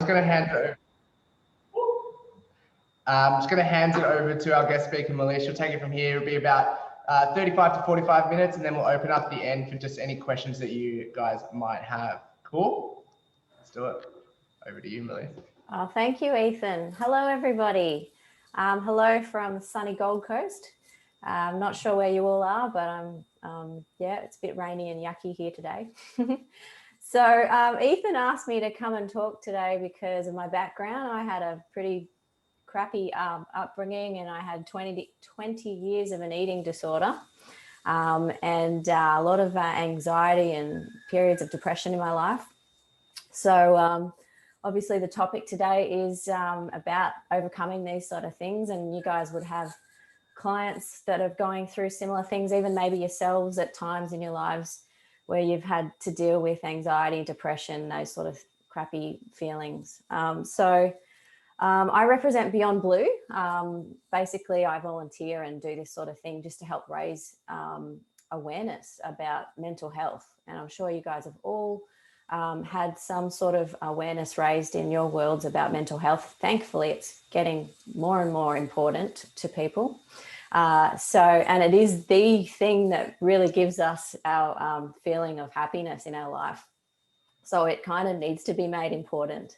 going to hand it over. I'm just going to hand it over to our guest speaker, Malise. She'll take it from here. It'll be about 35 to 45 minutes, and then we'll open up the end for just any questions that you guys might have. Cool? Let's do it. Over to you, Malise. Oh, thank you, Ethan. Hello, everybody. Hello from sunny Gold Coast. I'm not sure where you all are, but yeah, it's a bit rainy and yucky here today. So Ethan asked me to come and talk today because of my background. I had a pretty crappy upbringing, and I had 20 years of an eating disorder and a lot of anxiety and periods of depression in my life. So obviously the topic today is about overcoming these sort of things, and you guys would have clients that are going through similar things, even maybe yourselves at times in your lives where you've had to deal with anxiety, depression, those sort of crappy feelings. I represent Beyond Blue. Basically, I volunteer and do this sort of thing just to help raise awareness about mental health. And I'm sure you guys have all had some sort of awareness raised in your worlds about mental health. Thankfully, it's getting more and more important to people. And it is the thing that really gives us our feeling of happiness in our life. So it kind of needs to be made important.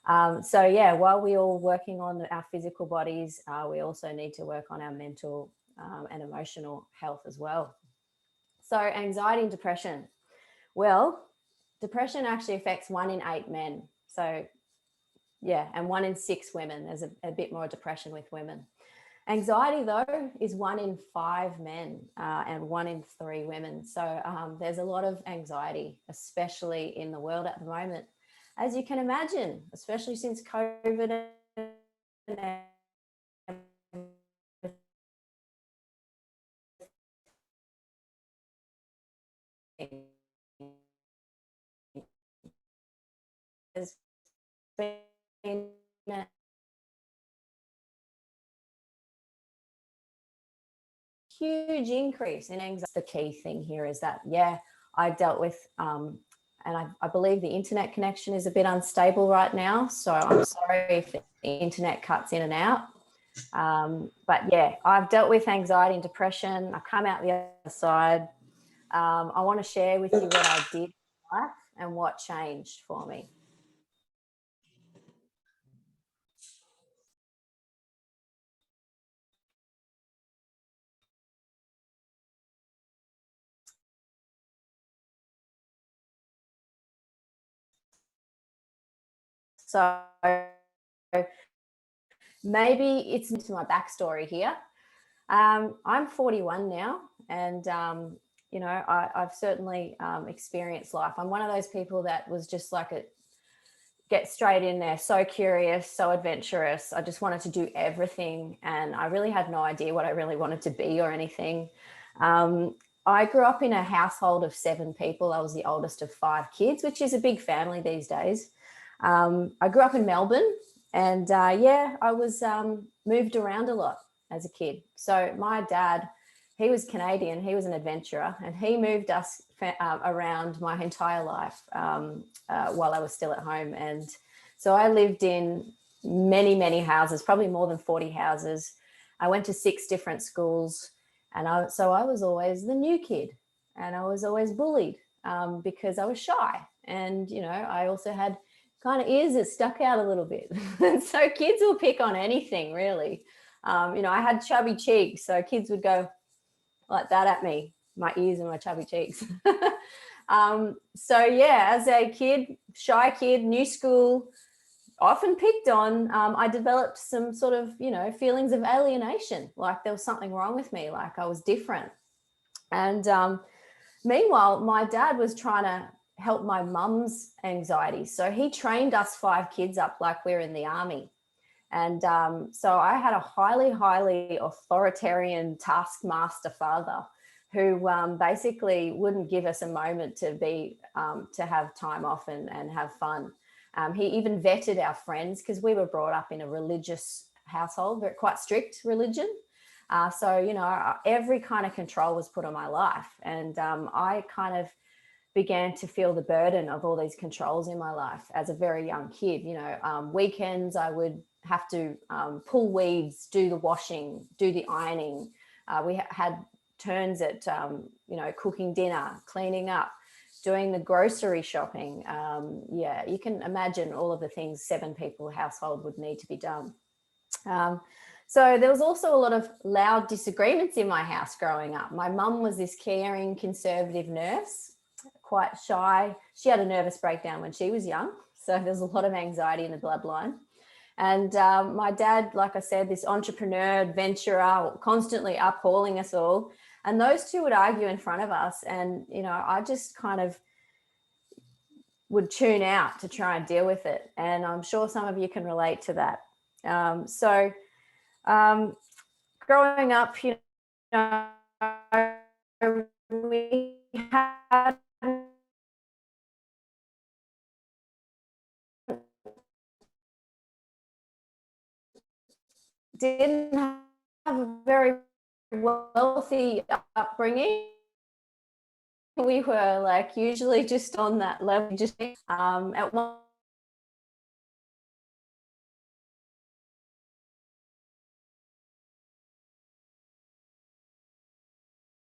So yeah, while we're all working on our physical bodies, we also need to work on our mental and emotional health as well. So anxiety and depression. Well, depression actually affects 1 in 8 men. So yeah, and 1 in 6 women. There's a bit more depression with women. Anxiety, though, is 1 in 5 men and 1 in 3 women. So there's a lot of anxiety, especially in the world at the moment. As you can imagine, especially since COVID and there's been a huge increase in anxiety. The key thing here is that, yeah, I dealt with, and I believe the internet connection is a bit unstable right now. So I'm sorry if the internet cuts in and out. But yeah, I've dealt with anxiety and depression. I come out the other side. I want to share with you what I did in life and what changed for me. So maybe it's into my backstory here. I'm 41 now, and you know, I've certainly experienced life. I'm one of those people that was just like get straight in there, so curious, so adventurous. I just wanted to do everything, and I really had no idea what I really wanted to be or anything. I grew up in a household of 7 people. I was the oldest of 5 kids, which is a big family these days. I grew up in Melbourne, and yeah, I was moved around a lot as a kid. So my dad, he was Canadian, he was an adventurer, and he moved us around my entire life while I was still at home. And so I lived in many, many houses, probably more than 40 houses. I went to 6 different schools, and so I was always the new kid, and I was always bullied because I was shy. And, you know, I also had kind of ears that stuck out a little bit. So kids will pick on anything, really. You know, I had chubby cheeks, so kids would go like that at me, my ears and my chubby cheeks. So yeah, as a kid, shy kid, new school, often picked on, I developed some sort of, you know, feelings of alienation, like there was something wrong with me, like I was different. And meanwhile, my dad was trying to help my mum's anxiety. So he trained us 5 kids up like we're in the army. And so I had a highly, highly authoritarian taskmaster father who basically wouldn't give us a moment to be, to have time off and have fun. He even vetted our friends because we were brought up in a religious household, but quite strict religion. So, you know, every kind of control was put on my life. And I kind of began to feel the burden of all these controls in my life as a very young kid. You know, weekends I would have to pull weeds, do the washing, do the ironing. We had turns at, you know, cooking dinner, cleaning up, doing the grocery shopping. Yeah, you can imagine all of the things 7 people household would need to be done. So there was also a lot of loud disagreements in my house growing up. My mum was this caring, conservative nurse, quite shy. She had a nervous breakdown when she was young. So there's a lot of anxiety in the bloodline. And my dad, like I said, this entrepreneur, adventurer, constantly uphauling us all. And those two would argue in front of us. And, you know, I just kind of would tune out to try and deal with it. And I'm sure some of you can relate to that. Growing up, you know, we had didn't have a very wealthy upbringing. We were like usually just on that level, just at one.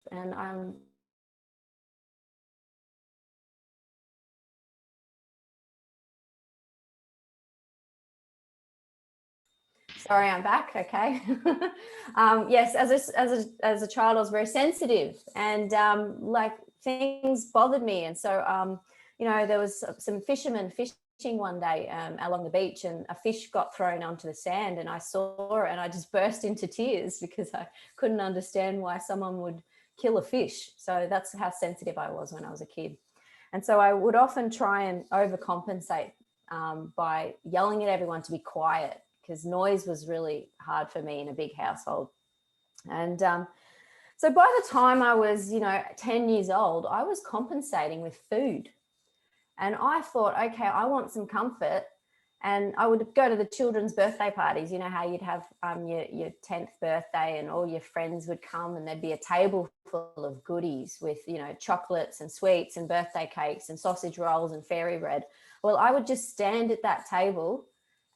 And sorry, I'm back. Okay. Yes, as a child, I was very sensitive, and like things bothered me, and so you know, there was some fishermen fishing one day along the beach, and a fish got thrown onto the sand, and I saw it, and I just burst into tears because I couldn't understand why someone would kill a fish. So that's how sensitive I was when I was a kid, and so I would often try and overcompensate by yelling at everyone to be quiet, because noise was really hard for me in a big household. And so by the time I was, you know, 10 years old, I was compensating with food. And I thought, okay, I want some comfort. And I would go to the children's birthday parties. You know how you'd have your 10th birthday and all your friends would come, and there'd be a table full of goodies with, you know, chocolates and sweets and birthday cakes and sausage rolls and fairy bread. Well, I would just stand at that table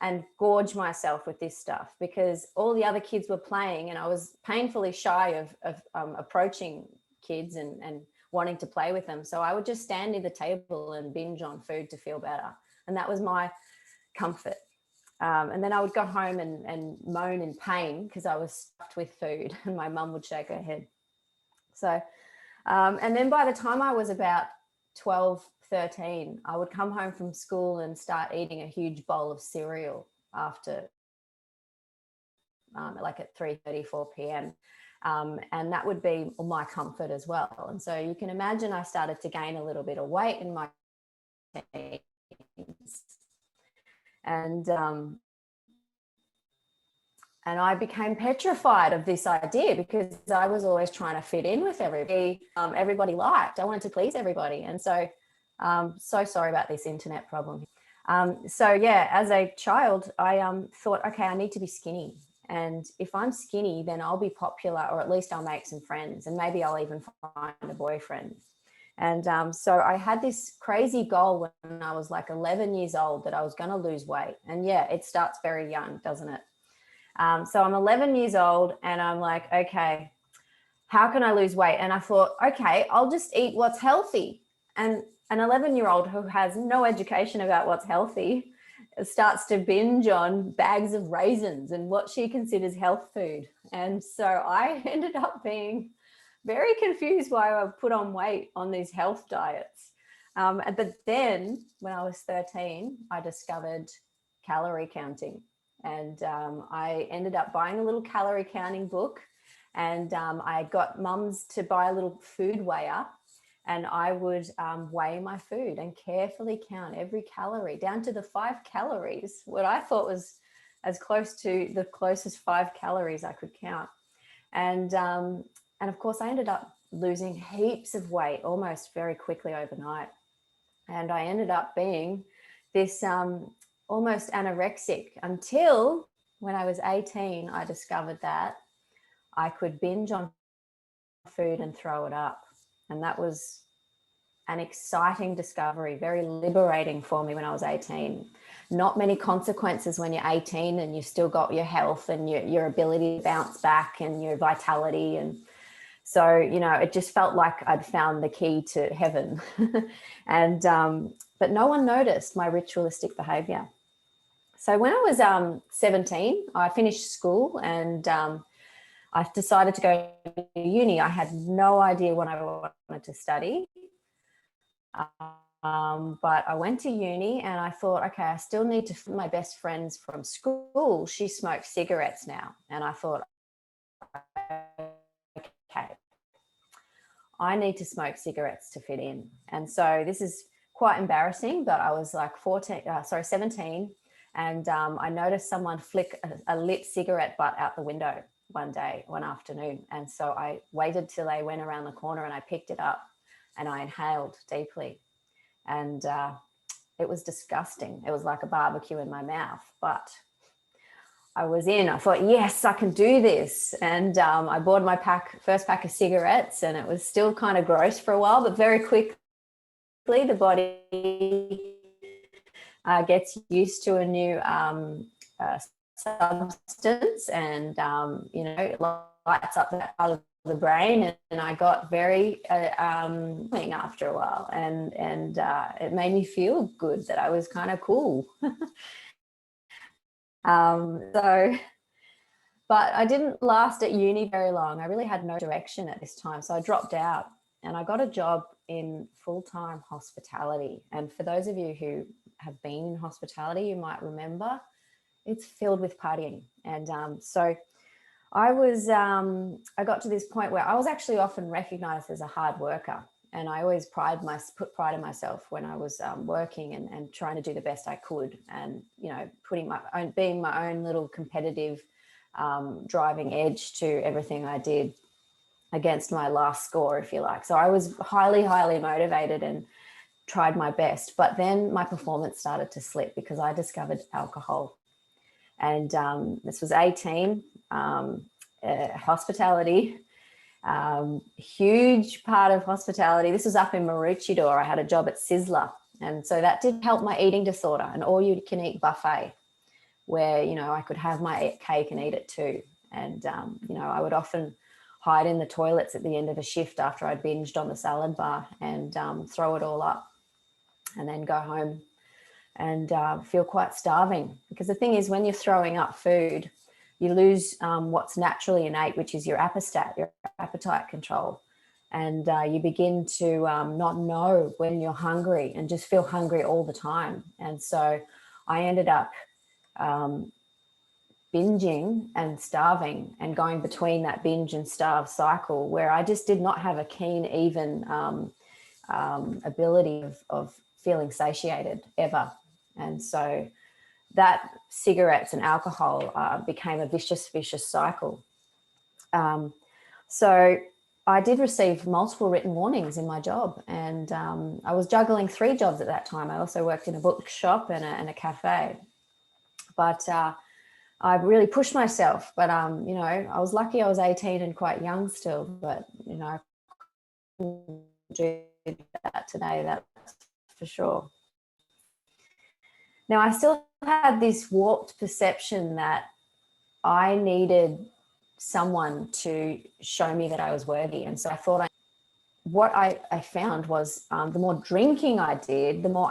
and gorge myself with this stuff because all the other kids were playing, and I was painfully shy of approaching kids and wanting to play with them. So I would just stand near the table and binge on food to feel better. And that was my comfort. And then I would go home and moan in pain because I was stuffed with food, and my mum would shake her head. So, and then by the time I was about 12, 13, I would come home from school and start eating a huge bowl of cereal after like at 3:30, 4 p.m. And that would be my comfort as well. And so you can imagine I started to gain a little bit of weight in my teens. And I became petrified of this idea because I was always trying to fit in with everybody. Everybody liked. I wanted to please everybody. And so so sorry about this internet problem. So yeah, as a child, I thought, okay, I need to be skinny. And if I'm skinny, then I'll be popular, or at least I'll make some friends, and maybe I'll even find a boyfriend. And so I had this crazy goal when I was like 11 years old that I was going to lose weight. And yeah, it starts very young, doesn't it? So I'm 11 years old and I'm like, okay, how can I lose weight? And I thought, okay, I'll just eat what's healthy. And an 11-year-old who has no education about what's healthy starts to binge on bags of raisins and what she considers health food. And so I ended up being very confused why I put on weight on these health diets. But then when I was 13, I discovered calorie counting. And I ended up buying a little calorie counting book, and I got mums to buy a little food weigher, and I would weigh my food and carefully count every calorie down to the 5 calories, what I thought was as close to the closest 5 calories I could count. And of course, I ended up losing heaps of weight almost very quickly overnight. And I ended up being this almost anorexic until when I was 18, I discovered that I could binge on food and throw it up. And that was an exciting discovery, very liberating for me when I was 18. Not many consequences when you're 18 and you've still got your health and your ability to bounce back and your vitality. And so, you know, it just felt like I'd found the key to heaven. And but no one noticed my ritualistic behavior. So when I was 17, I finished school and I decided to go to uni. I had no idea what I wanted to study. But I went to uni and I thought, okay, I still need to, my best friends from school, she smoked cigarettes now. And I thought, okay, I need to smoke cigarettes to fit in. And so this is quite embarrassing, but I was like 17. And I noticed someone flick a lit cigarette butt out the window one afternoon. And so I waited till they went around the corner and I picked it up and I inhaled deeply. And it was disgusting. It was like a barbecue in my mouth, but I was in. I thought, yes, I can do this. And I bought my first pack of cigarettes, and it was still kind of gross for a while, but very quickly the body gets used to a new substance, and you know, it lights up that part of the brain, and I got very after a while, and it made me feel good that I was kind of cool. But I didn't last at uni very long. I really had no direction at this time, so I dropped out and I got a job in full-time hospitality. And for those of you who have been in hospitality, you might remember it's filled with partying. And so I got to this point where I was actually often recognized as a hard worker. And I always put pride in myself when I was working and trying to do the best I could, and, you know, being my own little competitive driving edge to everything I did against my last score, if you like. So I was highly, highly motivated and tried my best. But then my performance started to slip because I discovered alcohol. And this was 18, hospitality. Huge part of hospitality. This was up in Maroochydore. I had a job at Sizzler, and so that did help my eating disorder, an all-you-can-eat buffet where, you know, I could have my cake and eat it too. And you know, I would often hide in the toilets at the end of a shift after I'd binged on the salad bar and throw it all up and then go home and feel quite starving, because the thing is, when you're throwing up food, you lose what's naturally innate, which is your appetite control. And you begin to not know when you're hungry and just feel hungry all the time. And so I ended up binging and starving and going between that binge and starve cycle, where I just did not have a keen, even ability of feeling satiated ever. And so that cigarettes and alcohol became a vicious cycle. So I did receive multiple written warnings in my job, and I was juggling 3 jobs at that time. I also worked in a bookshop and a cafe. But I really pushed myself. But, you know, I was lucky I was 18 and quite young still, but, you know, I couldn't do that today, that's for sure. Now, I still had this warped perception that I needed someone to show me that I was worthy. And so I thought what I found was the more drinking I did, the more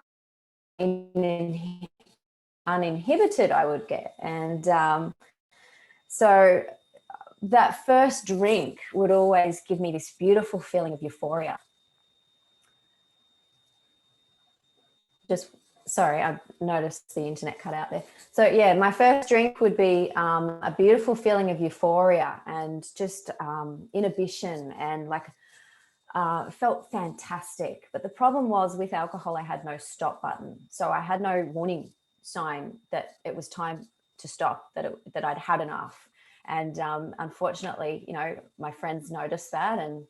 uninhibited I would get. And so that first drink would always give me this beautiful feeling of euphoria. Sorry, I noticed the internet cut out there. So yeah, my first drink would be a beautiful feeling of euphoria and just inhibition, and like felt fantastic. But the problem was, with alcohol, I had no stop button. So I had no warning sign that it was time to stop, that I'd had enough. And unfortunately, you know, my friends noticed that, and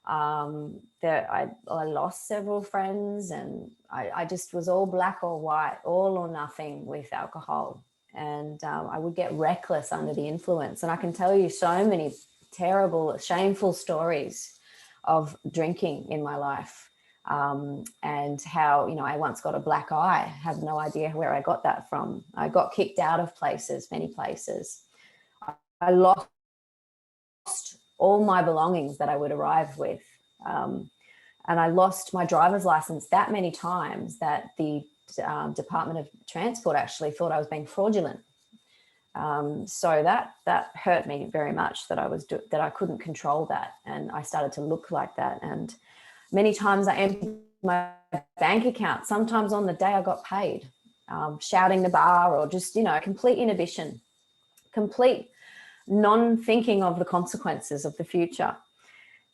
I lost several friends, and I just was all black or white, all or nothing with alcohol. And I would get reckless under the influence. And I can tell you so many terrible, shameful stories of drinking in my life. and how, you know, I once got a black eye, have no idea where I got that from. I got kicked out of places, many places. I lost all my belongings that I would arrive with. And I lost my driver's license that many times that the Department of Transport actually thought I was being fraudulent. So that hurt me very much, that I couldn't control that, and I started to look like that. And many times I emptied my bank account, sometimes on the day I got paid, shouting the bar, or just, you know, complete inhibition, complete non-thinking of the consequences of the future.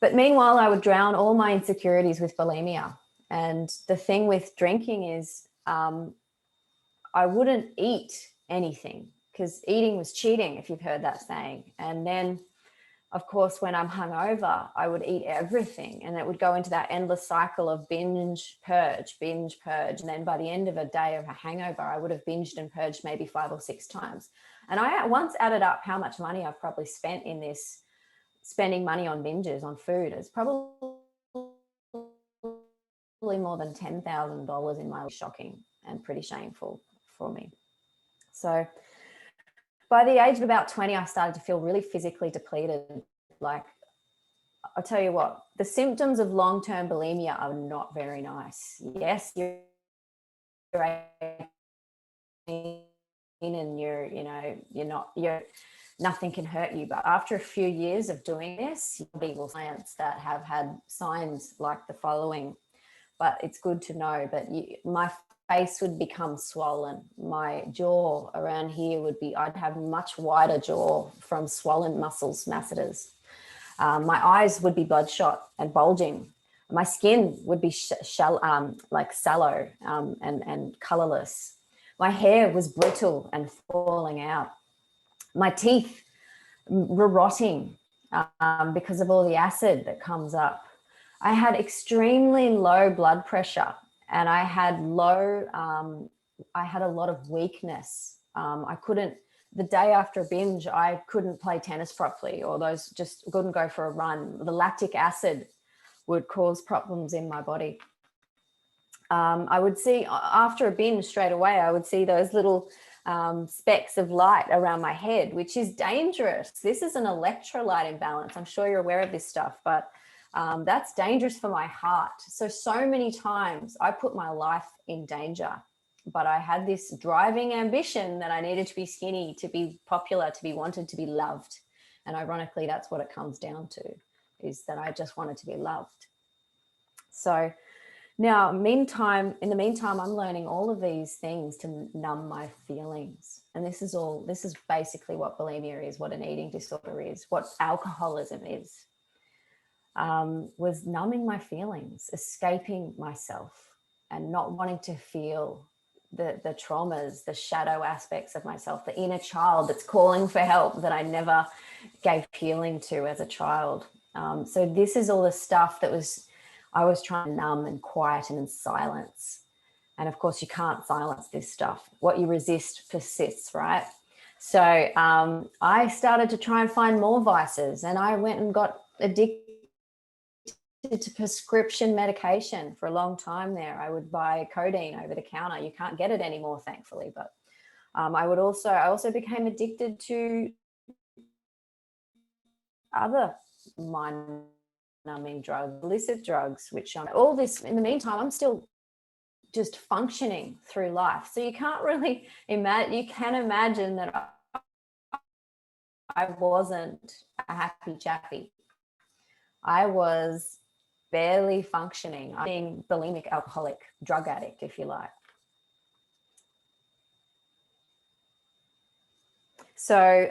But meanwhile, I would drown all my insecurities with bulimia. And the thing with drinking is I wouldn't eat anything, because eating was cheating, if you've heard that saying. And then, of course, when I'm hungover, I would eat everything, and it would go into that endless cycle of binge, purge. And then by the end of a day of a hangover, I would have binged and purged maybe 5 or 6 times. And I once added up how much money I've probably spent in this, spending money on binges, on food. It's probably more than $10,000 in my life. Shocking and pretty shameful for me. So by the age of about 20, I started to feel really physically depleted. Like, I'll tell you what, the symptoms of long-term bulimia are not very nice. Yes, you're 18 and you're nothing can hurt you. But after a few years of doing this, legal clients that have had signs like the following. But it's good to know that my face would become swollen. My jaw around here I'd have much wider jaw from swollen muscles, masseters. My eyes would be bloodshot and bulging. My skin would be like sallow and colorless. My hair was brittle and falling out. My teeth were rotting because of all the acid that comes up. I had extremely low blood pressure, and I had a lot of weakness. The day after a binge, I couldn't play tennis properly, or just couldn't go for a run. The lactic acid would cause problems in my body. I would see, after a binge straight away, I would see those little specks of light around my head, which is dangerous. This is an electrolyte imbalance. I'm sure you're aware of this stuff, but that's dangerous for my heart. So many times I put my life in danger, but I had this driving ambition that I needed to be skinny, to be popular, to be wanted, to be loved. And ironically, that's what it comes down to, is that I just wanted to be loved. So now, in the meantime, I'm learning all of these things to numb my feelings. And this is basically what bulimia is, what an eating disorder is, what alcoholism is. Was numbing my feelings, escaping myself, and not wanting to feel the traumas, the shadow aspects of myself, the inner child that's calling for help that I never gave healing to as a child. So this is all the stuff that I was trying to numb and quieten and silence. And of course, you can't silence this stuff. What you resist persists, right? So I started to try and find more vices, and I went and got addicted to prescription medication for a long time there. I would buy codeine over the counter. You can't get it anymore, thankfully. But I also became addicted to other mind-numbing drugs, illicit drugs, which all this, in the meantime, I'm still just functioning through life. So you can't really imagine, you can imagine that I wasn't a happy chappy. I was barely functioning. I'm being bulimic, alcoholic, drug addict, if you like. So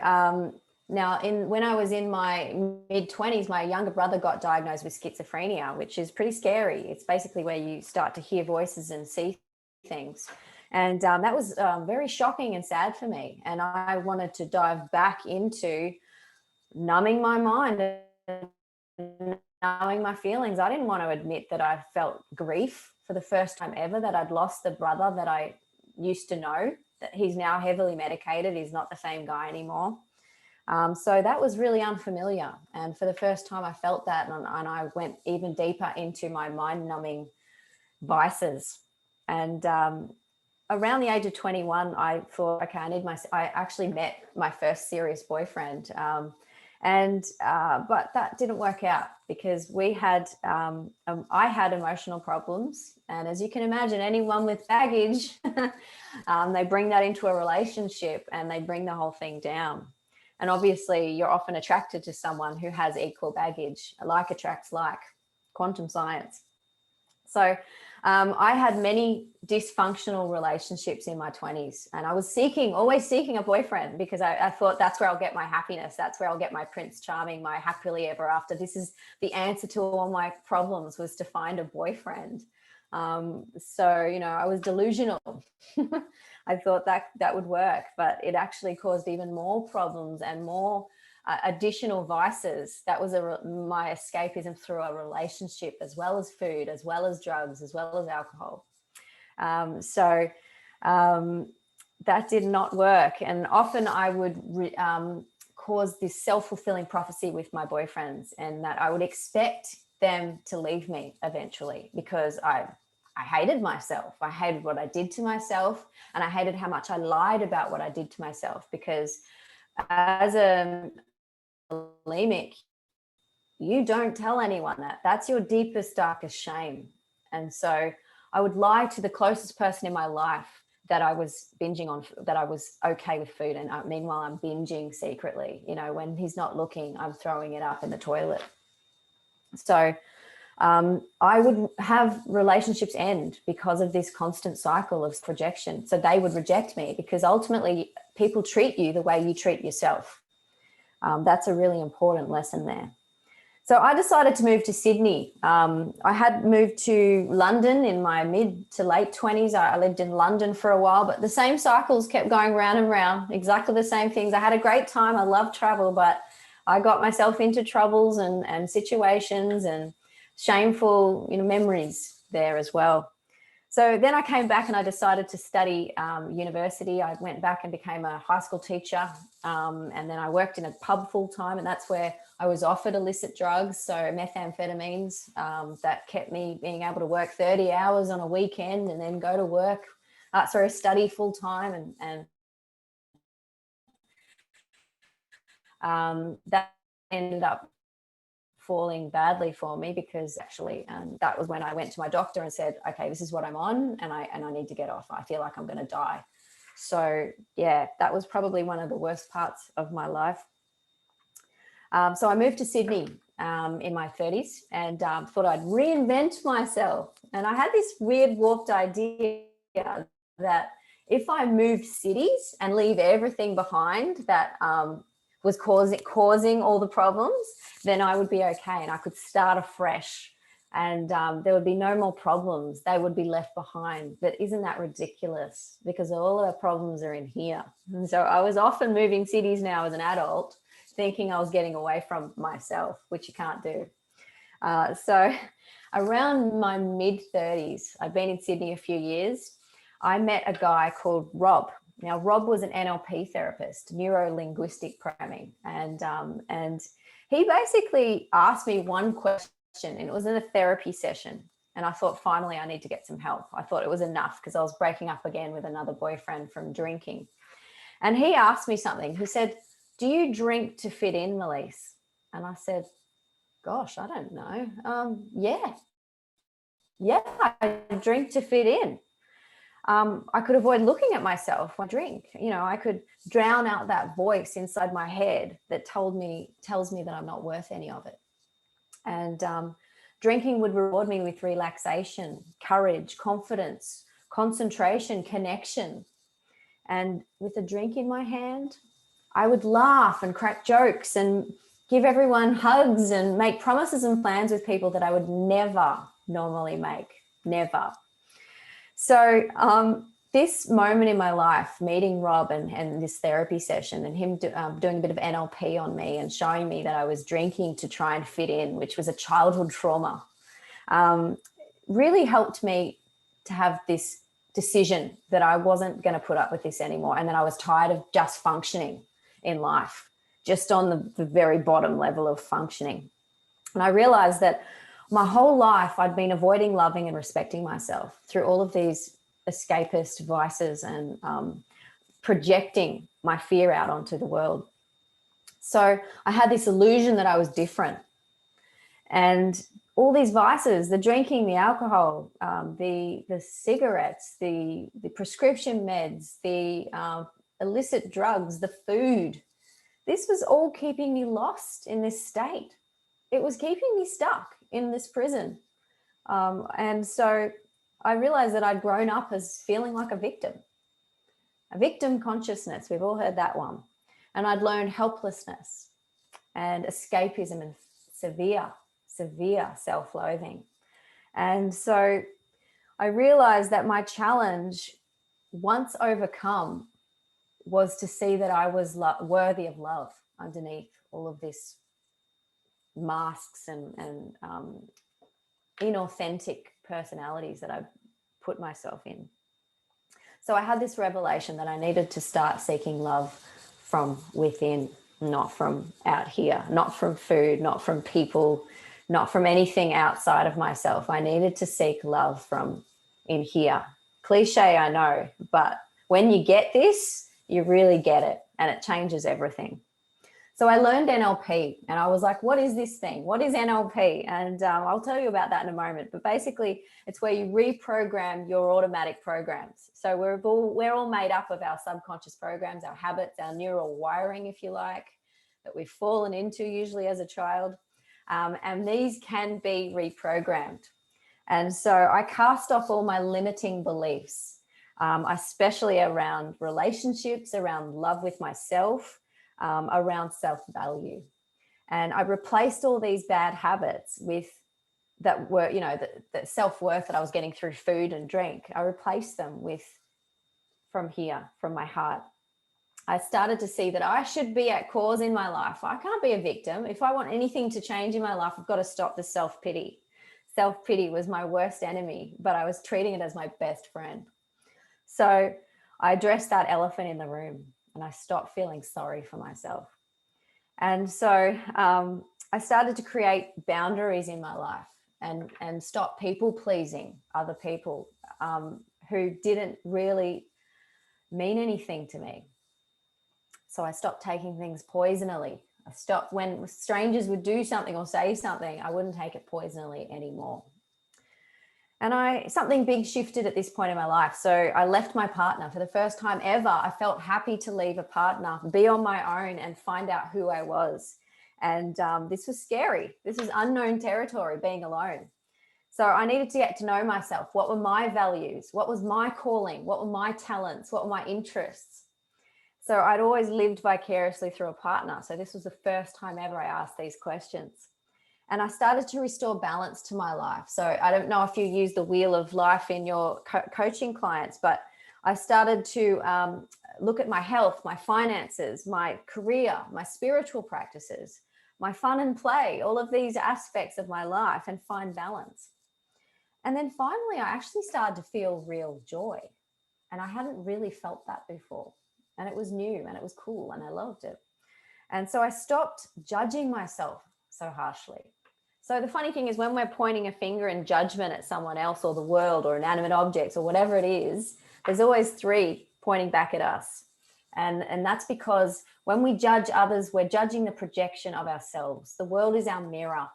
now, when I was in my mid-20s, my younger brother got diagnosed with schizophrenia, which is pretty scary. It's basically where you start to hear voices and see things. And that was very shocking and sad for me. And I wanted to dive back into numbing my mind and numbing my feelings. I didn't want to admit that I felt grief for the first time ever, that I'd lost the brother that I used to know, that he's now heavily medicated. He's not the same guy anymore. So that was really unfamiliar. And for the first time I felt that, and I went even deeper into my mind-numbing vices. And around the age of 21, I thought, okay, I actually met my first serious boyfriend. But that didn't work out because I had emotional problems. And as you can imagine, anyone with baggage, they bring that into a relationship and they bring the whole thing down. And obviously you're often attracted to someone who has equal baggage. Like attracts like, quantum science. So I had many dysfunctional relationships in my 20s, and I was always seeking a boyfriend because I thought that's where I'll get my happiness. That's where I'll get my Prince Charming, my happily ever after. This is the answer to all my problems, was to find a boyfriend. So, you know, I was delusional. I thought that would work, but it actually caused even more problems and more additional vices. That was my escapism through a relationship, as well as food, as well as drugs, as well as alcohol. That did not work. And often I would cause this self-fulfilling prophecy with my boyfriends, and that I would expect them to leave me eventually because I hated myself. I hated what I did to myself, and I hated how much I lied about what I did to myself, because as a bulimic, you don't tell anyone that. That's your deepest, darkest shame. And so I would lie to the closest person in my life that I was binging on, that I was okay with food. And meanwhile, I'm binging secretly. You know, when he's not looking, I'm throwing it up in the toilet. So I would have relationships end because of this constant cycle of projection. So they would reject me because ultimately people treat you the way you treat yourself. That's a really important lesson there. So I decided to move to Sydney. I had moved to London in my mid to late 20s. I lived in London for a while, but the same cycles kept going round and round, exactly the same things. I had a great time. I loved travel, but I got myself into troubles and situations and shameful, you know, memories there as well. So then I came back and I decided to study university. I went back and became a high school teacher. And then I worked in a pub full time, and that's where I was offered illicit drugs, so methamphetamines, that kept me being able to work 30 hours on a weekend and then go to work, study full time. And that ended up falling badly for me because actually that was when I went to my doctor and said, okay, this is what I'm on, and I need to get off. I feel like I'm going to die. So yeah, that was probably one of the worst parts of my life. So I moved to Sydney in my 30s and thought I'd reinvent myself. And I had this weird warped idea that if I moved cities and leave everything behind that was causing all the problems, then I would be okay and I could start afresh, and there would be no more problems. They would be left behind. But isn't that ridiculous? Because all our problems are in here. And so I was often moving cities now as an adult, thinking I was getting away from myself, which you can't do. So around my mid 30s, I'd been in Sydney a few years. I met a guy called Rob. Now, Rob was an NLP therapist, neuro-linguistic programming. And he basically asked me one question, and it was in a therapy session. And I thought, finally, I need to get some help. I thought it was enough because I was breaking up again with another boyfriend from drinking. And he asked me something. He said, do you drink to fit in, Malise? And I said, gosh, I don't know. Yeah, I drink to fit in. I could avoid looking at myself when I drink. You know, I could drown out that voice inside my head that tells me that I'm not worth any of it. And drinking would reward me with relaxation, courage, confidence, concentration, connection. And with a drink in my hand, I would laugh and crack jokes and give everyone hugs and make promises and plans with people that I would never normally make, never. So this moment in my life, meeting Rob and this therapy session and him doing a bit of NLP on me and showing me that I was drinking to try and fit in, which was a childhood trauma, really helped me to have this decision that I wasn't going to put up with this anymore, and that I was tired of just functioning in life, just on the very bottom level of functioning. And I realized that my whole life I'd been avoiding loving and respecting myself through all of these escapist vices and projecting my fear out onto the world. So I had this illusion that I was different. And all these vices, the drinking, the alcohol, the cigarettes, the prescription meds, the illicit drugs, the food, this was all keeping me lost in this state. It was keeping me stuck in this prison. And so I realized that I'd grown up as feeling like a victim consciousness. We've all heard that one. And I'd learned helplessness and escapism and severe self-loathing. And so I realized that my challenge, once overcome, was to see that I was worthy of love underneath all of this masks and inauthentic personalities that I put myself in. So I had this revelation that I needed to start seeking love from within, not from out here, not from food, not from people, not from anything outside of myself. I needed to seek love from in here. Cliche, I know, but when you get this, you really get it, and it changes everything. So I learned NLP, and I was like, what is this thing? What is NLP? And I'll tell you about that in a moment. But basically, it's where you reprogram your automatic programs. So we're all made up of our subconscious programs, our habits, our neural wiring, if you like, that we've fallen into usually as a child. And these can be reprogrammed. And so I cast off all my limiting beliefs, especially around relationships, around love with myself, around self-value. And I replaced all these bad habits with that were, the self-worth that I was getting through food and drink. I replaced them with from here, from my heart. I started to see that I should be at cause in my life. I can't be a victim. If I want anything to change in my life, I've got to stop the self-pity. Self-pity was my worst enemy, but I was treating it as my best friend. So I addressed that elephant in the room, and I stopped feeling sorry for myself. And so I started to create boundaries in my life and stop people pleasing other people who didn't really mean anything to me. So I stopped taking things poisonally. I stopped when strangers would do something or say something, I wouldn't take it poisonally anymore. And something big shifted at this point in my life. So I left my partner for the first time ever. I felt happy to leave a partner, be on my own and find out who I was. And this was scary. This was unknown territory, being alone. So I needed to get to know myself. What were my values? What was my calling? What were my talents? What were my interests? So I'd always lived vicariously through a partner. So this was the first time ever I asked these questions. And I started to restore balance to my life. So I don't know if you use the wheel of life in your coaching clients, but I started to look at my health, my finances, my career, my spiritual practices, my fun and play, all of these aspects of my life, and find balance. And then finally, I actually started to feel real joy. And I hadn't really felt that before. And it was new and it was cool and I loved it. And so I stopped judging myself so harshly. So the funny thing is, when we're pointing a finger in judgment at someone else or the world or inanimate objects or whatever it is, there's always three pointing back at us. And that's because when we judge others, we're judging the projection of ourselves. The world is our mirror.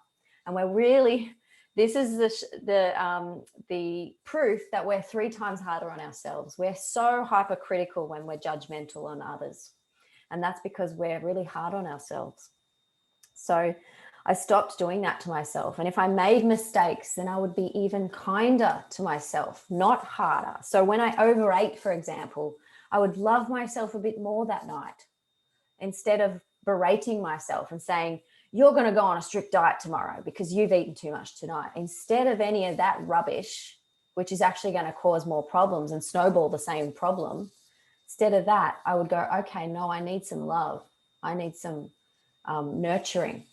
And we're really, this is the proof that we're 3 times harder on ourselves. We're so hypercritical when we're judgmental on others. And that's because we're really hard on ourselves. So I stopped doing that to myself. And if I made mistakes, then I would be even kinder to myself, not harder. So when I overate, for example, I would love myself a bit more that night instead of berating myself and saying, you're going to go on a strict diet tomorrow because you've eaten too much tonight. Instead of any of that rubbish, which is actually going to cause more problems and snowball the same problem, instead of that, I would go, okay, no, I need some love. I need some nurturing.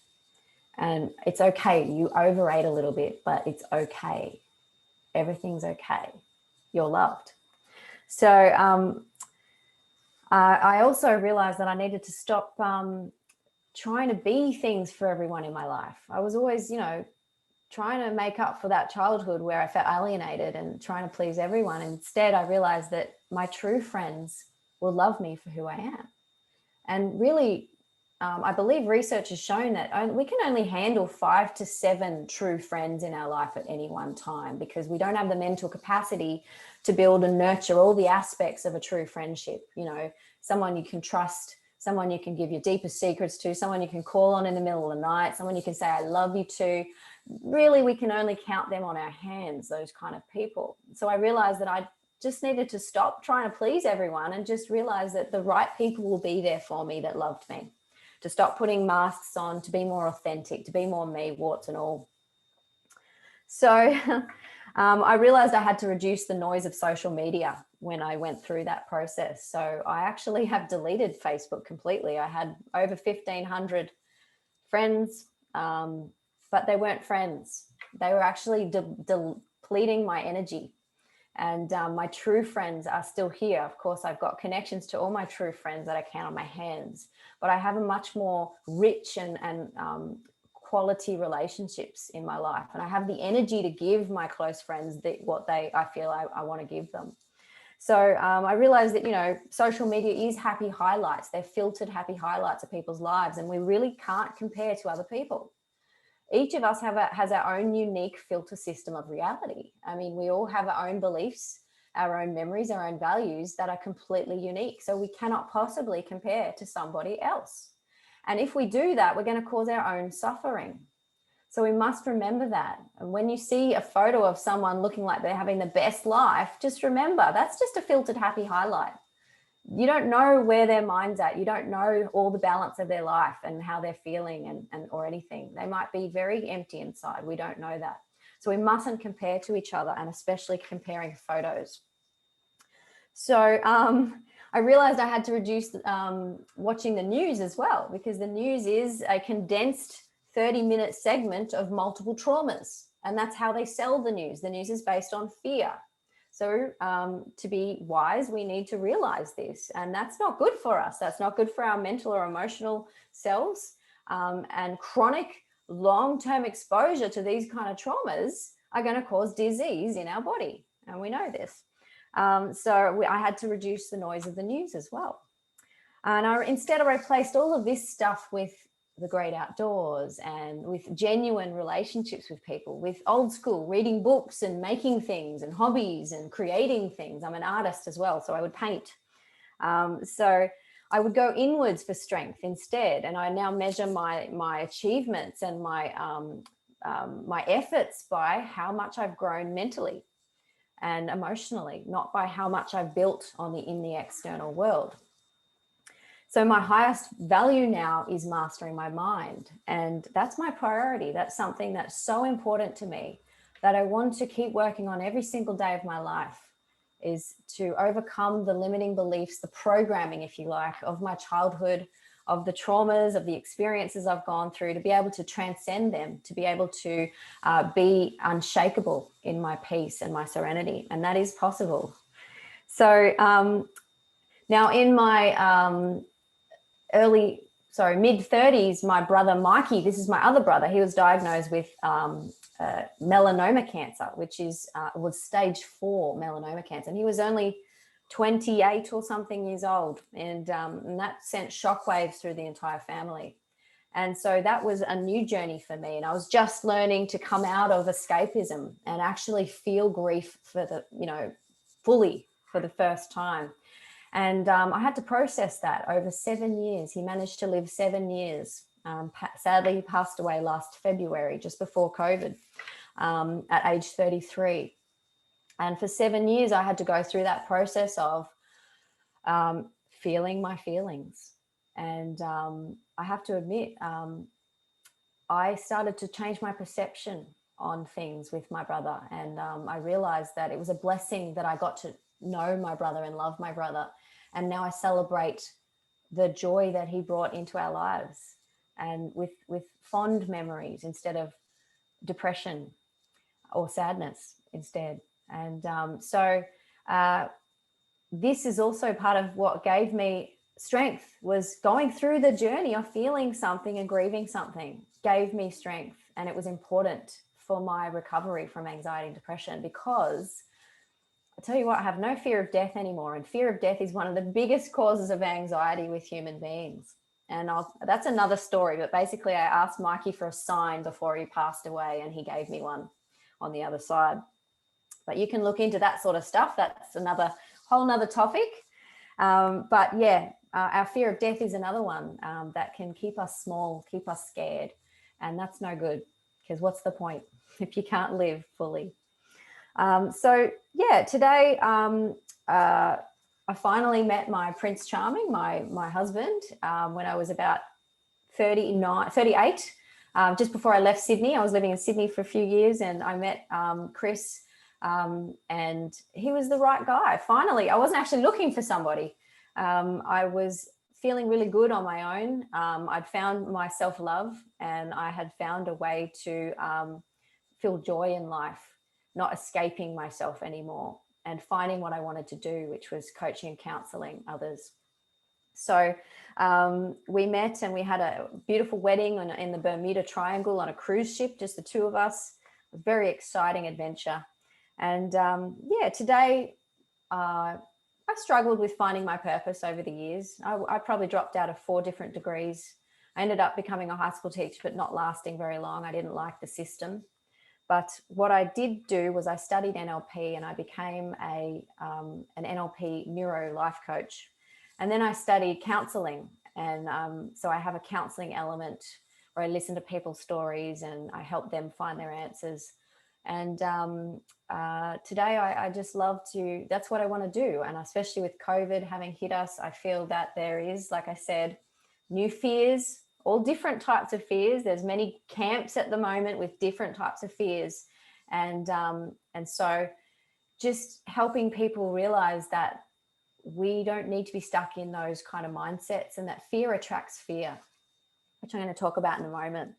And it's okay. You overate a little bit, but it's okay. Everything's okay. You're loved. So I also realized that I needed to stop trying to be things for everyone in my life. I was always, trying to make up for that childhood where I felt alienated and trying to please everyone. Instead, I realized that my true friends will love me for who I am. And really, I believe research has shown that we can only handle 5 to 7 true friends in our life at any one time, because we don't have the mental capacity to build and nurture all the aspects of a true friendship. You know, someone you can trust, someone you can give your deepest secrets to, someone you can call on in the middle of the night, someone you can say, I love you to. Really, we can only count them on our hands, those kind of people. So I realized that I just needed to stop trying to please everyone and just realize that the right people will be there for me that loved me, to stop putting masks on, to be more authentic, to be more me, warts and all. So I realized I had to reduce the noise of social media when I went through that process. So I actually have deleted Facebook completely. I had over 1,500 friends, but they weren't friends. They were actually depleting my energy. And my true friends are still here. Of course, I've got connections to all my true friends that I count on my hands, but I have a much more rich and quality relationships in my life. And I have the energy to give my close friends I feel I want to give them. So I realized that, you know, social media is happy highlights. They're filtered happy highlights of people's lives, and we really can't compare to other people. Each of us has our own unique filter system of reality. I mean, we all have our own beliefs, our own memories, our own values that are completely unique. So we cannot possibly compare to somebody else. And if we do that, we're going to cause our own suffering. So we must remember that. And when you see a photo of someone looking like they're having the best life, just remember that's just a filtered happy highlight. You don't know where their mind's at. You don't know all the balance of their life and how they're feeling and or anything. They might be very empty inside. We don't know that. So we mustn't compare to each other, and especially comparing photos. So I realized I had to reduce watching the news as well, because the news is a condensed 30-minute segment of multiple traumas. And that's how they sell the news. The news is based on fear. So to be wise, we need to realize this, and that's not good for us. That's not good for our mental or emotional selves. And chronic long-term exposure to these kind of traumas are going to cause disease in our body. And we know this. I had to reduce the noise of the news as well. And instead I replaced all of this stuff with the great outdoors and with genuine relationships with people, with old school reading books and making things and hobbies and creating things. I'm an artist as well, so I would paint. So I would go inwards for strength instead. And I now measure my achievements and my efforts by how much I've grown mentally and emotionally, not by how much I've built in the external world. So my highest value now is mastering my mind. And that's my priority. That's something that's so important to me that I want to keep working on every single day of my life, is to overcome the limiting beliefs, the programming, if you like, of my childhood, of the traumas, of the experiences I've gone through, to be able to transcend them, to be able to be unshakable in my peace and my serenity. And that is possible. So now in my mid-30s, my brother Mikey, this is my other brother, he was diagnosed with melanoma cancer, which was stage 4 melanoma cancer. And he was only 28 or something years old. And that sent shockwaves through the entire family. And so that was a new journey for me. And I was just learning to come out of escapism and actually feel grief fully for the first time. And I had to process that over 7 years. He managed to live 7 years. Sadly, he passed away last February, just before COVID, at age 33. And for 7 years, I had to go through that process of feeling my feelings. And I have to admit, I started to change my perception on things with my brother. And I realized that it was a blessing that I got to know my brother and love my brother. And now I celebrate the joy that he brought into our lives, and with fond memories instead of depression or sadness instead. And so this is also part of what gave me strength, was going through the journey of feeling something and grieving something gave me strength. And it was important for my recovery from anxiety and depression, because I tell you what, I have no fear of death anymore. And fear of death is one of the biggest causes of anxiety with human beings. And that's another story. But basically, I asked Mikey for a sign before he passed away, and he gave me one on the other side. But you can look into that sort of stuff. That's another whole nother topic. But yeah, our fear of death is another one that can keep us small, keep us scared. And that's no good, because what's the point if you can't live fully? So yeah, today I finally met my Prince Charming, my husband, when I was about 38. Just before I left Sydney. I was living in Sydney for a few years, and I met Chris, and he was the right guy. Finally, I wasn't actually looking for somebody. I was feeling really good on my own. I'd found my self-love, and I had found a way to feel joy in life, not escaping myself anymore, and finding what I wanted to do, which was coaching and counseling others. So we met, and we had a beautiful wedding in the Bermuda Triangle on a cruise ship, just the two of us. A very exciting adventure. And yeah, today I struggled with finding my purpose over the years. I probably dropped out of 4 different degrees. I ended up becoming a high school teacher, but not lasting very long. I didn't like the system. But what I did do was I studied NLP, and I became an NLP neuro life coach. And then I studied counseling. And so I have a counseling element where I listen to people's stories and I help them find their answers. And today I just love to, that's what I want to do. And especially with COVID having hit us, I feel that there is, like I said, new fears, all different types of fears. There's many camps at the moment with different types of fears. And so just helping people realize that we don't need to be stuck in those kind of mindsets, and that fear attracts fear, which I'm going to talk about in a moment.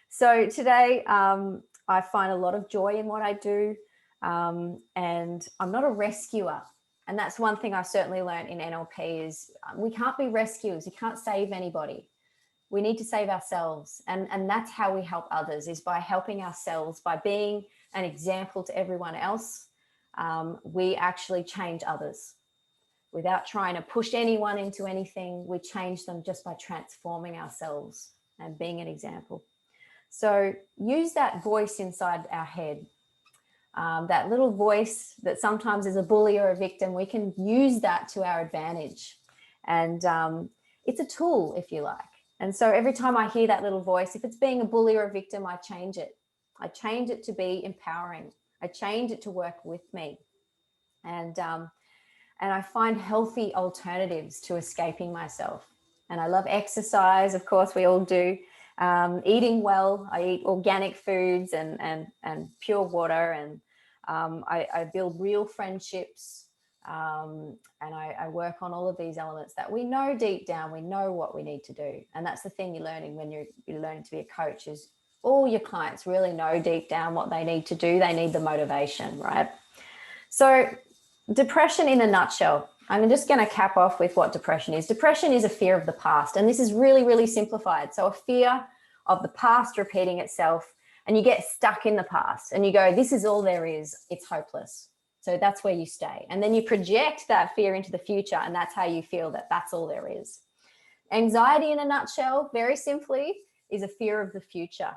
So today I find a lot of joy in what I do, and I'm not a rescuer. And that's one thing I certainly learned in NLP is we can't be rescuers. You can't save anybody. We need to save ourselves. And that's how we help others, is by helping ourselves, by being an example to everyone else. We actually change others. Without trying to push anyone into anything, we change them just by transforming ourselves and being an example. So use that voice inside our head, that little voice that sometimes is a bully or a victim. We can use that to our advantage. And it's a tool, if you like. And so every time I hear that little voice, if it's being a bully or a victim, I change it. I change it to be empowering. I change it to work with me. And I find healthy alternatives to escaping myself. And I love exercise, of course, we all do. Eating well, I eat organic foods and pure water, and I build real friendships, and I work on all of these elements that we know deep down, we know what we need to do. And that's the thing you're learning when you're learning to be a coach, is all your clients really know deep down what they need to do. They need the motivation, right? So depression in a nutshell. I'm just going to cap off with what depression is. Depression is a fear of the past. And this is really, really simplified. So a fear of the past repeating itself, and you get stuck in the past and you go, this is all there is. It's hopeless. So that's where you stay. And then you project that fear into the future, and that's how you feel that that's all there is. Anxiety in a nutshell, very simply, is a fear of the future.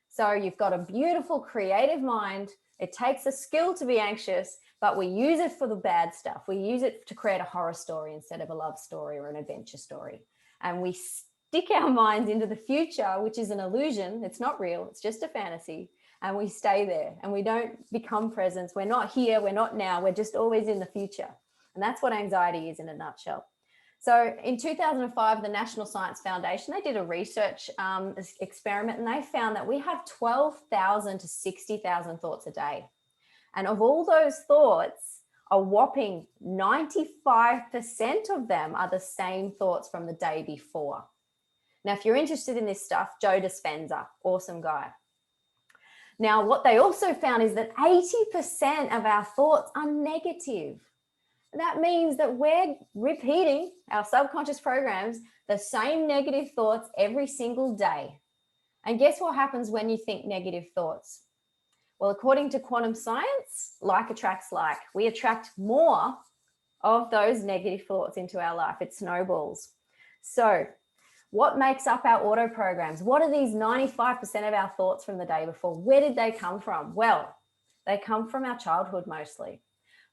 So you've got a beautiful creative mind. It takes a skill to be anxious, but we use it for the bad stuff. We use it to create a horror story instead of a love story or an adventure story. And we stick our minds into the future, which is an illusion. It's not real. It's just a fantasy. And we stay there and we don't become present. We're not here. We're not now. We're just always in the future. And that's what anxiety is in a nutshell. So in 2005, the National Science Foundation, they did a research experiment, and they found that we have 12,000 to 60,000 thoughts a day. And of all those thoughts, a whopping 95% of them are the same thoughts from the day before. Now, if you're interested in this stuff, Joe Dispenza, awesome guy. Now, what they also found is that 80% of our thoughts are negative. That means that we're repeating our subconscious programs, the same negative thoughts every single day. And guess what happens when you think negative thoughts? Well, according to quantum science, like attracts like. We attract more of those negative thoughts into our life. It snowballs. So what makes up our auto programs? What are these 95% of our thoughts from the day before? Where did they come from? Well, they come from our childhood mostly.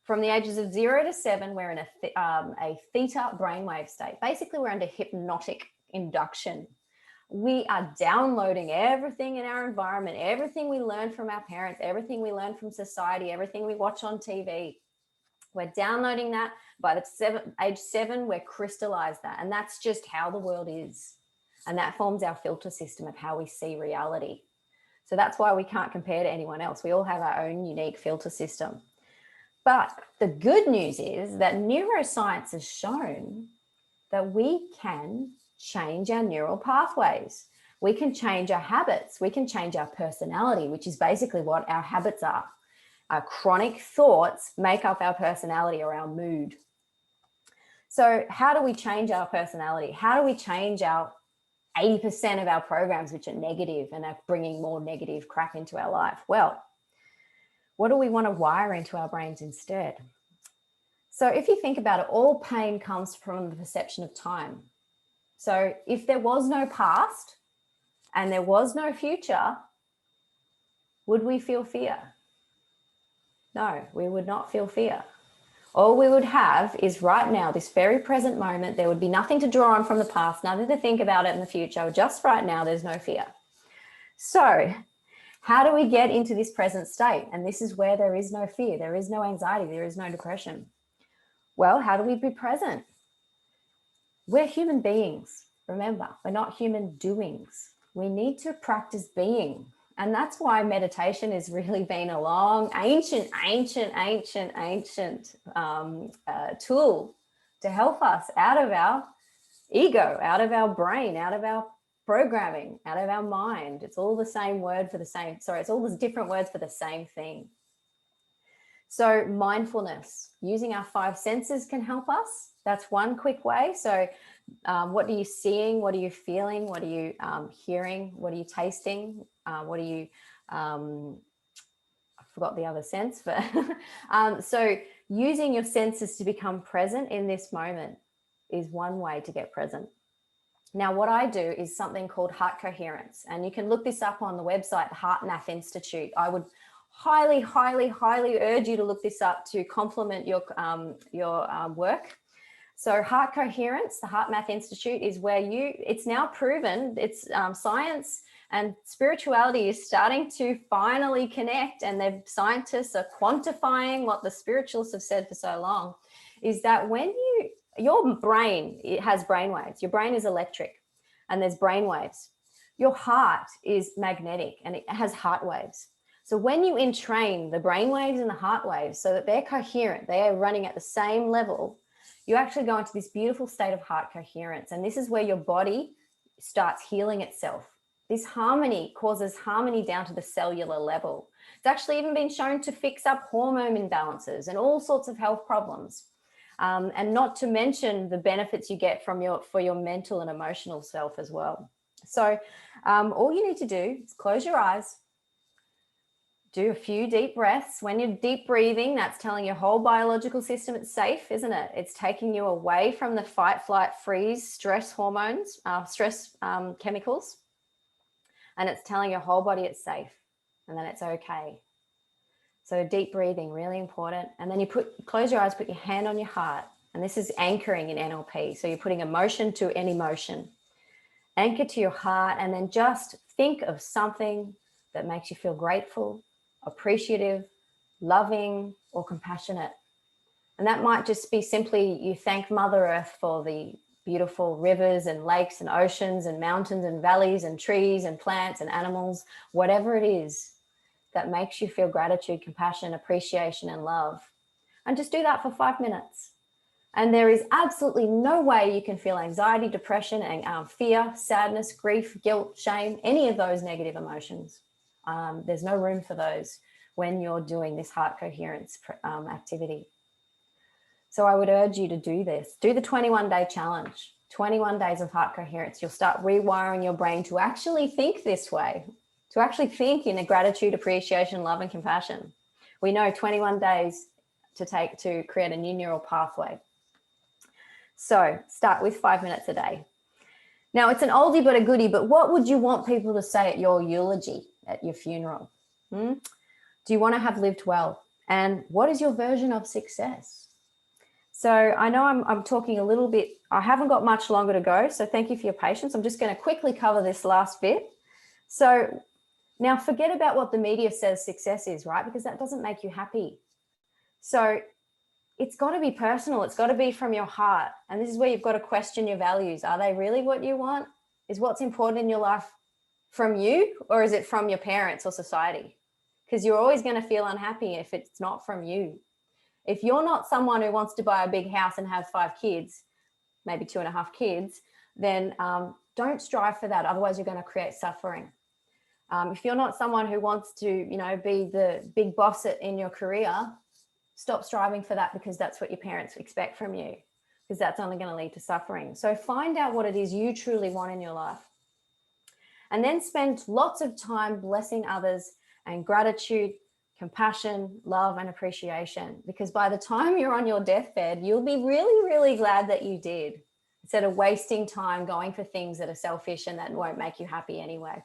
From the ages of 0 to 7, we're in a theta brainwave state. Basically, we're under hypnotic induction. We are downloading everything in our environment, everything we learn from our parents, everything we learn from society, everything we watch on TV. We're downloading that. By the age 7, we're crystallized that. And that's just how the world is. And that forms our filter system of how we see reality. So that's why we can't compare to anyone else. We all have our own unique filter system. But the good news is that neuroscience has shown that we can change our neural pathways. We can change our habits. We can change our personality, which is basically what our habits are. Our chronic thoughts make up our personality or our mood. So how do we change our personality? How do we change our 80% of our programs, which are negative and are bringing more negative crap into our life? Well, what do we want to wire into our brains instead? So if you think about it, all pain comes from the perception of time. So if there was no past and there was no future, would we feel fear? No, we would not feel fear. All we would have is right now, this very present moment. There would be nothing to draw on from the past, nothing to think about it in the future. Just right now, there's no fear. So how do we get into this present state? And this is where there is no fear, there is no anxiety, there is no depression. Well, how do we be present? We're human beings. Remember, we're not human doings. We need to practice being. And that's why meditation has really been a long, ancient tool to help us out of our ego, out of our brain, out of our programming, out of our mind. It's all the same word for the same, it's all the different words for the same thing. So mindfulness, using our 5 senses can help us. That's one quick way. So what are you seeing? What are you feeling? What are you hearing? What are you tasting? What are you, I forgot the other sense, but so using your senses to become present in this moment is one way to get present. Now, what I do is something called heart coherence, and you can look this up on the website, the Heart Math Institute. I would highly urge you to look this up to complement your work. So heart coherence, the Heart Math Institute, is where it's now proven, it's science and spirituality is starting to finally connect, and scientists are quantifying what the spiritualists have said for so long, is that when your brain, it has brain waves. Your brain is electric and there's brain waves. Your heart is magnetic and it has heart waves. So when you entrain the brain waves and the heart waves so that they're coherent, they are running at the same level, you actually go into this beautiful state of heart coherence. And this is where your body starts healing itself. This harmony causes harmony down to the cellular level. It's actually even been shown to fix up hormone imbalances and all sorts of health problems. And not to mention the benefits you get for your mental and emotional self as well. So all you need to do is close your eyes, do a few deep breaths. When you're deep breathing, that's telling your whole biological system it's safe, isn't it? It's taking you away from the fight, flight, freeze, stress hormones, stress chemicals. And it's telling your whole body it's safe and then it's okay. So deep breathing, really important. And then close your eyes, put your hand on your heart. And this is anchoring in NLP. So you're putting emotion to an emotion. Anchor to your heart, and then just think of something that makes you feel grateful, appreciative, loving, or compassionate. And that might just be simply you thank Mother Earth for the beautiful rivers and lakes and oceans and mountains and valleys and trees and plants and animals, whatever it is that makes you feel gratitude, compassion, appreciation, and love. And just do that for 5 minutes. And there is absolutely no way you can feel anxiety, depression, and fear, sadness, grief, guilt, shame, any of those negative emotions. There's no room for those when you're doing this heart coherence activity. So I would urge you to do this. Do the 21-day challenge, 21 days of heart coherence. You'll start rewiring your brain to actually think this way. to actually think in a gratitude, appreciation, love, and compassion. We know 21 days to take to create a new neural pathway. So start with 5 minutes a day. Now, it's an oldie but a goodie, but what would you want people to say at your eulogy, at your funeral? Do you want to have lived well? And what is your version of success? So I know I'm talking a little bit, I haven't got much longer to go, so thank you for your patience. I'm just going to quickly cover this last bit. So now forget about what the media says success is, right? Because that doesn't make you happy. So it's got to be personal. It's got to be from your heart. And this is where you've got to question your values. Are they really what you want? Is what's important in your life from you, or is it from your parents or society? Because you're always going to feel unhappy if it's not from you. If you're not someone who wants to buy a big house and have 5 kids, maybe 2.5 kids, then don't strive for that. Otherwise, you're going to create suffering. If you're not someone who wants to, be the big boss in your career, stop striving for that, because that's what your parents expect from you, because that's only going to lead to suffering. So find out what it is you truly want in your life. And then spend lots of time blessing others and gratitude, compassion, love, and appreciation, because by the time you're on your deathbed, you'll be really, really glad that you did, instead of wasting time going for things that are selfish and that won't make you happy anyway.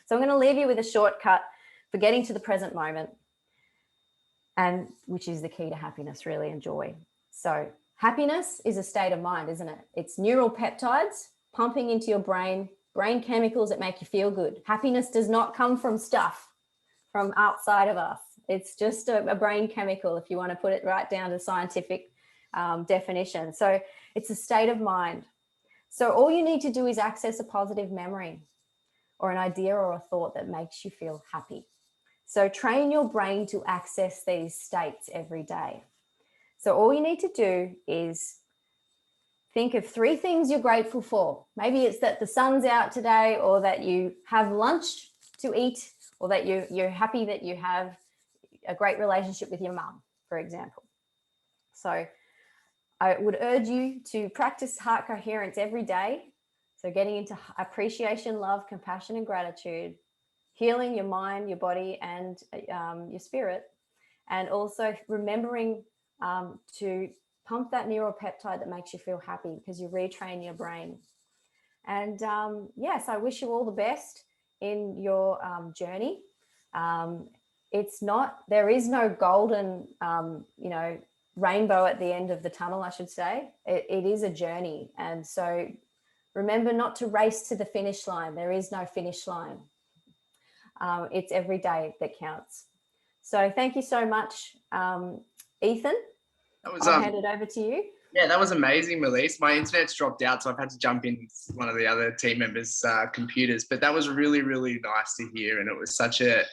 So I'm going to leave you with a shortcut for getting to the present moment, and which is the key to happiness, really, and joy. So happiness is a state of mind, isn't it? It's neural peptides pumping into your brain chemicals that make you feel good. Happiness does not come from stuff from outside of us. It's just a brain chemical, if you want to put it right down to scientific definition. So it's a state of mind. So all you need to do is access a positive memory or an idea or a thought that makes you feel happy. So train your brain to access these states every day. So all you need to do is think of 3 things you're grateful for. Maybe it's that the sun's out today, or that you have lunch to eat, or that you're happy that you have a great relationship with your mum, for example. So I would urge you to practice heart coherence every day. So getting into appreciation, love, compassion, and gratitude, healing your mind, your body, and your spirit, and also remembering to pump that neuropeptide that makes you feel happy, because you retrain your brain. And yes, I wish you all the best in your journey. There is no golden, rainbow at the end of the tunnel, I should say. It is a journey. And so remember not to race to the finish line. There is no finish line. It's every day that counts. So thank you so much, Ethan. I'll hand it over to you. Yeah, that was amazing, Malise. My internet's dropped out, so I've had to jump in one of the other team members' computers. But that was really, really nice to hear. And it was such a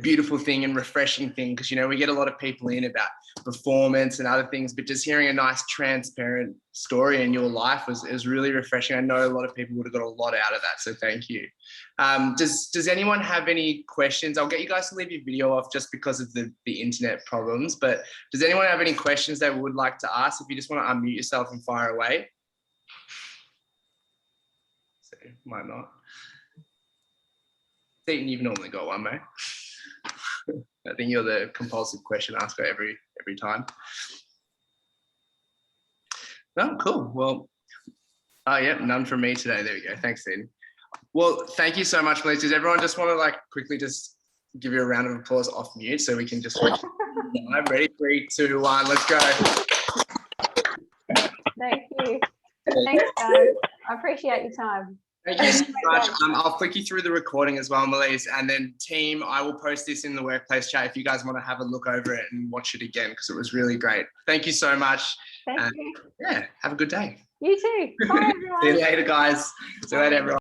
beautiful thing and refreshing thing, because, we get a lot of people in about performance and other things, but just hearing a nice, transparent story in your life was really refreshing. I know a lot of people would have got a lot out of that, so thank you. Does anyone have any questions? I'll get you guys to leave your video off just because of the internet problems, but does anyone have any questions they would like to ask? If you just want to unmute yourself and fire away. So, might not. Ethan, you've normally got one, mate. I think you're the compulsive question asker every time. Oh, cool. Well, yeah, none from me today. There we go. Thanks, Ethan. Well, thank you so much, Malise. Does everyone just want to quickly just give you a round of applause off mute so we can just switch? I'm ready. 3, 2, 1, let's go. Thank you. Thanks, guys. I appreciate your time. Thank you so much. I'll flick you through the recording as well, Malise, and then team, I will post this in the workplace chat if you guys want to have a look over it and watch it again, because it was really great. Thank you so much. Thank you. Yeah, have a good day. You too. Bye, everyone. See you later, guys. See you later, everyone.